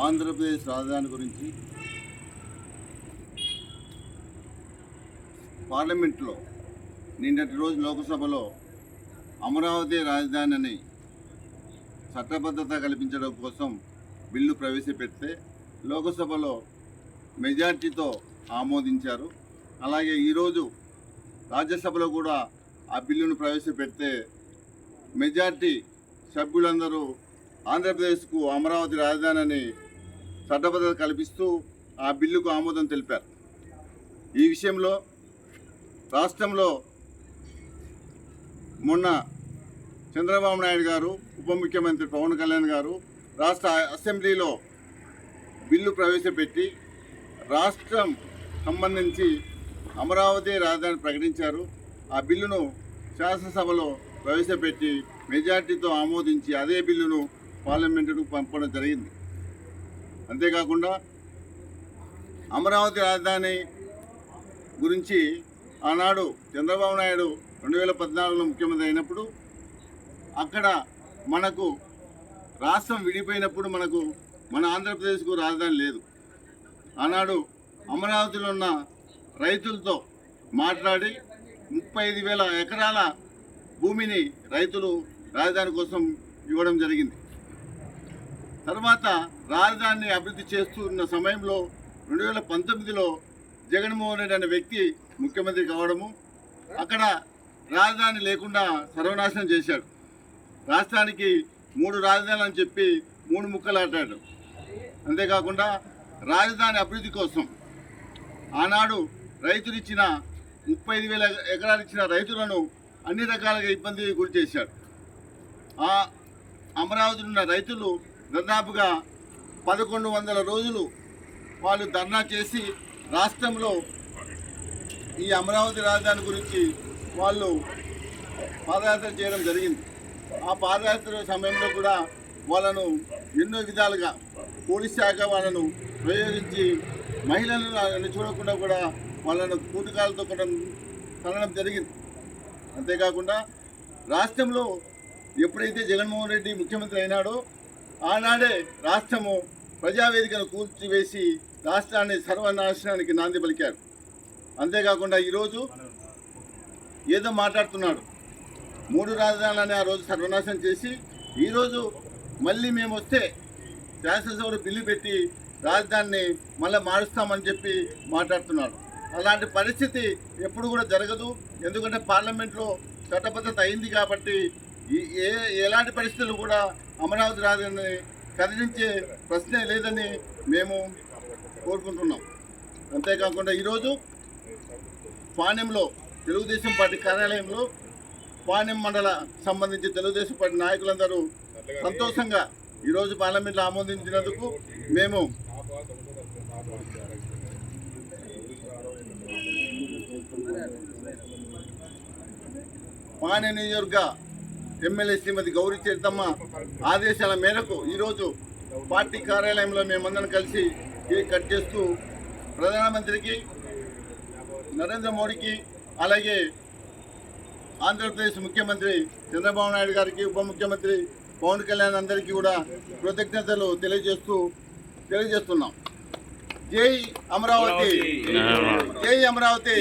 ఆంధ్రప్రదేశ్ రాజధాని గురించి పార్లమెంట్లో నిన్నటి రోజు లోక్సభలో అమరావతి రాజధాని అని చట్టబద్ధత కల్పించడం కోసం బిల్లు ప్రవేశపెడితే లోక్సభలో మెజార్టీతో ఆమోదించారు. అలాగే ఈరోజు రాజ్యసభలో కూడా ఆ బిల్లును ప్రవేశపెడితే మెజార్టీ సభ్యులందరూ ఆంధ్రప్రదేశ్కు అమరావతి రాజధాని అని చట్టబద్ధత కల్పిస్తూ ఆ బిల్లుకు ఆమోదం తెలిపారు. ఈ విషయంలో రాష్ట్రంలో మొన్న చంద్రబాబు నాయుడు గారు, ఉప ముఖ్యమంత్రి పవన్ కళ్యాణ్ గారు రాష్ట్ర అసెంబ్లీలో బిల్లు ప్రవేశపెట్టి రాష్ట్రం సంబంధించి అమరావతి రాజధాని ప్రకటించారు. ఆ బిల్లును శాసనసభలో ప్రవేశపెట్టి మెజార్టీతో ఆమోదించి అదే బిల్లును పార్లమెంటుకు పంపడం జరిగింది. అంతేకాకుండా అమరావతి రాజధాని గురించి ఆనాడు చంద్రబాబు నాయుడు 2014లో ముఖ్యమంత్రి అయినప్పుడు అక్కడ మనకు రాష్ట్రం విడిపోయినప్పుడు మన ఆంధ్రప్రదేశ్కు రాజధాని లేదు. ఆనాడు అమరావతిలో ఉన్న రైతులతో మాట్లాడి 35,000 ఎకరాల భూమిని రైతులు రాజధాని కోసం ఇవ్వడం జరిగింది. తర్వాత రాజధానిని అభివృద్ధి చేస్తున్న సమయంలో 2019లో జగన్మోహన్ రెడ్డి అనే వ్యక్తి ముఖ్యమంత్రి కావడము, అక్కడ రాజధాని లేకుండా సర్వనాశనం చేశాడు. రాష్ట్రానికి 3 రాజధానులు అని చెప్పి 3 ముక్కలాటాడు. అంతేకాకుండా రాజధాని అభివృద్ధి కోసం ఆనాడు రైతులు ఇచ్చిన 35,000 ఎకరాలు ఇచ్చిన రైతులను అన్ని రకాలుగా ఇబ్బంది గురి చేశాడు. ఆ అమరావతిలో ఉన్న రైతులు దాదాపుగా 1100 రోజులు వాళ్ళు ధర్నా చేసి రాష్ట్రంలో ఈ అమరావతి రాజధాని గురించి వాళ్ళు పాదయాత్ర చేయడం జరిగింది. ఆ పాదయాత్ర సమయంలో కూడా వాళ్ళను ఎన్నో విధాలుగా పోలీస్ శాఖ వాళ్ళను ప్రయోగించి మహిళలను చూడకుండా కూడా వాళ్ళను కూటుకాలతో కనడం జరిగింది. అంతేకాకుండా రాష్ట్రంలో ఎప్పుడైతే జగన్మోహన్ రెడ్డి ముఖ్యమంత్రి అయినాడో ఆనాడే రాష్ట్రము ప్రజావేదికను కూల్చివేసి రాష్ట్రాన్ని సర్వనాశనానికి నాంది పలికారు. అంతేకాకుండా ఈరోజు ఏదో మాట్లాడుతున్నాడు, 3 రాజధానులని ఆ రోజు సర్వనాశనం చేసి ఈరోజు మళ్ళీ మేము వస్తే శాసనసభలో బిల్లు పెట్టి రాజధానిని మళ్ళీ మారుస్తామని చెప్పి మాట్లాడుతున్నాడు. అలాంటి పరిస్థితి ఎప్పుడు కూడా జరగదు. ఎందుకంటే పార్లమెంట్లో చట్టబద్ధత అయింది కాబట్టి ఎలాంటి పరిస్థితులు కూడా అమరావతి రాజధానిని కదిలించే ప్రశ్నే లేదని మేము కోరుకుంటున్నాం. అంతేకాకుండా ఈరోజు పాణ్యంలో తెలుగుదేశం పార్టీ కార్యాలయంలో పాణ్యం మండల సంబంధించి తెలుగుదేశం పార్టీ నాయకులందరూ సంతోషంగా ఈరోజు పార్లమెంట్లో ఆమోదించినందుకు మేము పాణ్య నియోజకవర్గ ఎమ్మెల్యే శ్రీమతి గౌరీ చరితమ్మ ఆదేశాల మేరకు ఈరోజు పార్టీ కార్యాలయంలో మేమందరం కలిసి కేక్ కట్ చేస్తూ ప్రధానమంత్రికి నరేంద్ర మోడీకి అలాగే ఆంధ్రప్రదేశ్ ముఖ్యమంత్రి చంద్రబాబు నాయుడు గారికి, ఉప ముఖ్యమంత్రి పవన్ కళ్యాణ్ అందరికీ కూడా కృతజ్ఞతలు తెలియజేస్తున్నాం. జై అమరావతి, జై అమరావతి.